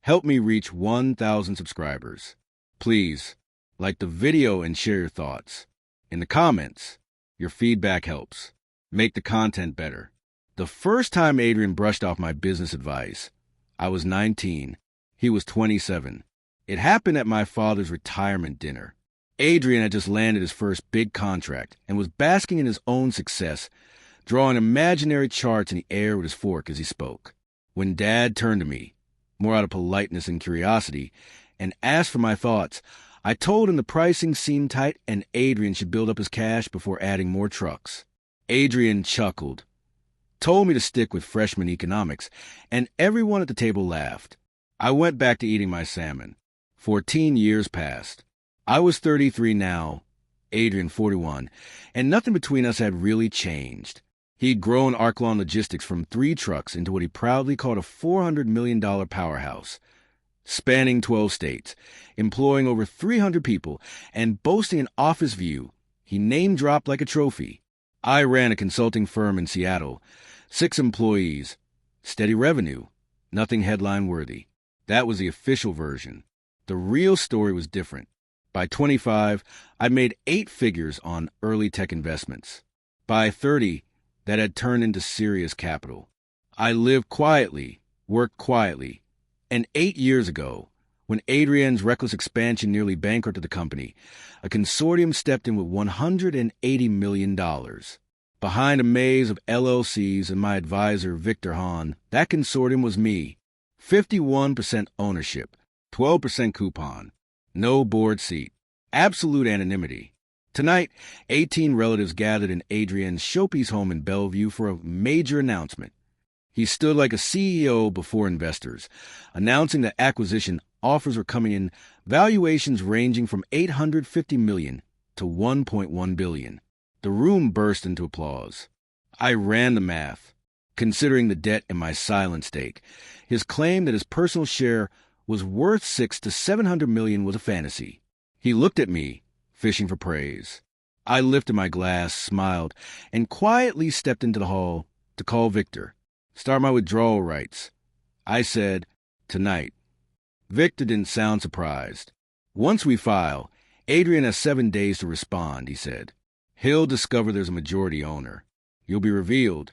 Help me reach 1,000 subscribers. Please, like the video and share your thoughts. In the comments, your feedback helps make the content better. The first time Adrian brushed off my business advice, I was 19. He was 27. It happened at my father's retirement dinner. Adrian had just landed his first big contract and was basking in his own success, drawing imaginary charts in the air with his fork as he spoke. When Dad turned to me, more out of politeness and curiosity, and asked for my thoughts, I told him the pricing seemed tight and Adrian should build up his cash before adding more trucks. Adrian chuckled, told me to stick with freshman economics, and everyone at the table laughed. I went back to eating my salmon. 14 years passed. I was 33 now, Adrian 41, and nothing between us had really changed. He'd grown Arclon Logistics from 3 trucks into what he proudly called a $400 million powerhouse, spanning 12 states, employing over 300 people, and boasting an office view he name-dropped like a trophy. I ran a consulting firm in Seattle, 6 employees, steady revenue, nothing headline-worthy. That was the official version. The real story was different. By 25, I made 8 figures on early tech investments. By 30, that had turned into serious capital. I lived quietly, worked quietly, and 8 years ago, when Adrian's reckless expansion nearly bankrupted the company, a consortium stepped in with $180 million. Behind a maze of LLCs and my advisor, Victor Hahn, that consortium was me. 51% ownership, 12% coupon, no board seat, absolute anonymity. Tonight, 18 relatives gathered in Adrian's showpiece home in Bellevue for a major announcement. He stood like a CEO before investors, announcing that acquisition offers were coming in, valuations ranging from $850 million to $1.1 billion. The room burst into applause. I ran the math, considering the debt and my silent stake. His claim that his personal share was worth $600 to $700 million was a fantasy. He looked at me, fishing for praise. I lifted my glass, smiled, and quietly stepped into the hall to call Victor, start my withdrawal rights. I said, tonight. Victor didn't sound surprised. Once we file, Adrian has 7 days to respond, he said. He'll discover there's a majority owner. You'll be revealed.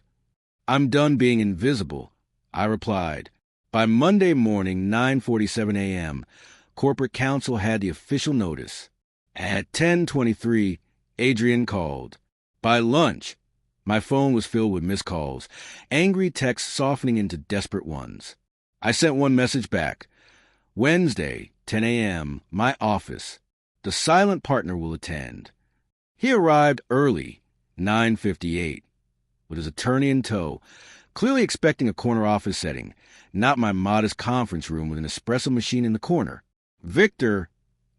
I'm done being invisible, I replied. By Monday morning, 9:47 a.m., corporate counsel had the official notice. At 10:23, Adrian called. By lunch, my phone was filled with missed calls, angry texts softening into desperate ones. I sent one message back. Wednesday, 10 a.m., my office. The silent partner will attend. He arrived early, 9:58, with his attorney in tow, clearly expecting a corner office setting, not my modest conference room with an espresso machine in the corner. Victor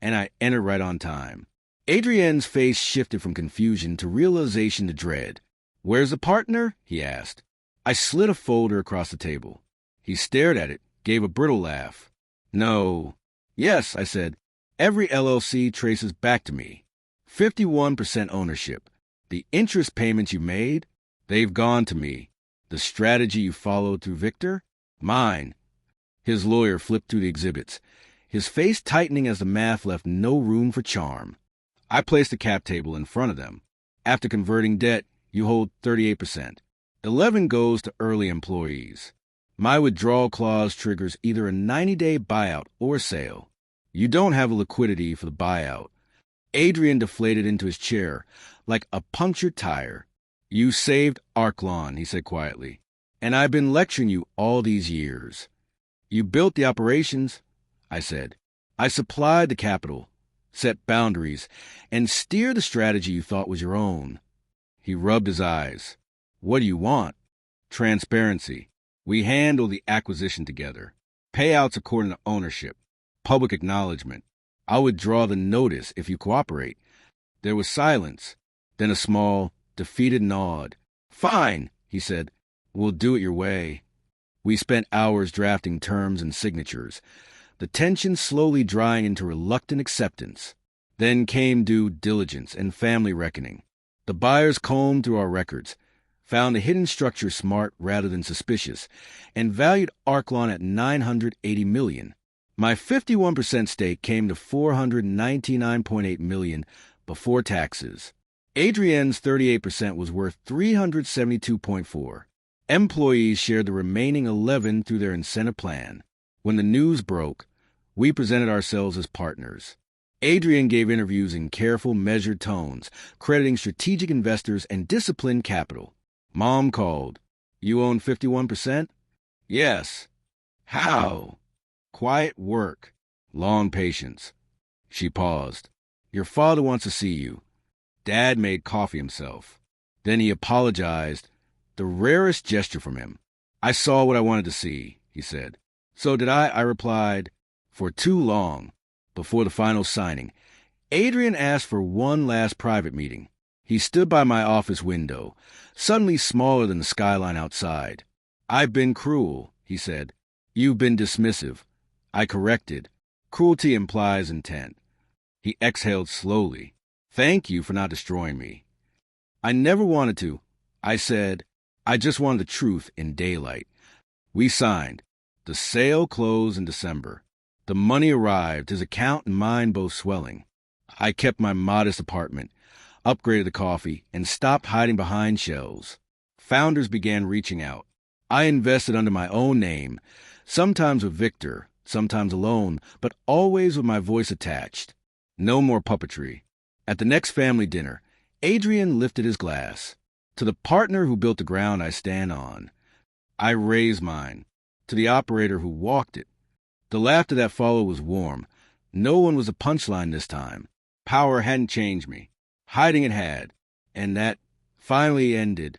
and I entered right on time. Adrienne's face shifted from confusion to realization to dread. Where's the partner? He asked. I slid a folder across the table. He stared at it, gave a brittle laugh. No. Yes, I said. Every LLC traces back to me. 51% ownership. The interest payments you made, they've gone to me. The strategy you followed through Victor, mine. His lawyer flipped through the exhibits, his face tightening as the math left no room for charm. I placed a cap table in front of them. After converting debt, you hold 38%. 11 goes to early employees. My withdrawal clause triggers either a 90-day buyout or sale. You don't have a liquidity for the buyout. Adrian deflated into his chair like a punctured tire. You saved Arclon, he said quietly, and I've been lecturing you all these years. You built the operations, I said. I supplied the capital, set boundaries, and steered the strategy you thought was your own. He rubbed his eyes. What do you want? Transparency. We handle the acquisition together. Payouts according to ownership. Public acknowledgement. I'll withdraw the notice if you cooperate. There was silence, then a small, defeated nod. Fine, he said. We'll do it your way. We spent hours drafting terms and signatures, the tension slowly drying into reluctant acceptance. Then came due diligence and family reckoning. The buyers combed through our records, found the hidden structure smart rather than suspicious, and valued Arclon at $980 million. My 51% stake came to $499.8 million before taxes. Adrienne's 38% was worth $372.4. Employees shared the remaining 11 through their incentive plan. When the news broke, we presented ourselves as partners. Adrienne gave interviews in careful, measured tones, crediting strategic investors and disciplined capital. Mom called. You own 51%? Yes. How? Quiet work. Long patience. She paused. Your father wants to see you. Dad made coffee himself. Then he apologized, the rarest gesture from him. I saw what I wanted to see, he said. So did I replied. For too long. Before the final signing, Adrienne asked for one last private meeting. He stood by my office window, suddenly smaller than the skyline outside. I've been cruel, he said. You've been dismissive. I corrected. Cruelty implies intent. He exhaled slowly. Thank you for not destroying me. I never wanted to. I said, I just wanted the truth in daylight. We signed. The sale closed in December. The money arrived, his account and mine both swelling. I kept my modest apartment, upgraded the coffee, and stopped hiding behind shelves. Founders began reaching out. I invested under my own name, sometimes with Victor, sometimes alone, but always with my voice attached. No more puppetry. At the next family dinner, Adrienne lifted his glass. To the partner who built the ground I stand on. I raised mine. To the operator who walked it. The laughter that followed was warm. No one was a punchline this time. Power hadn't changed me. Hiding it had. And that finally ended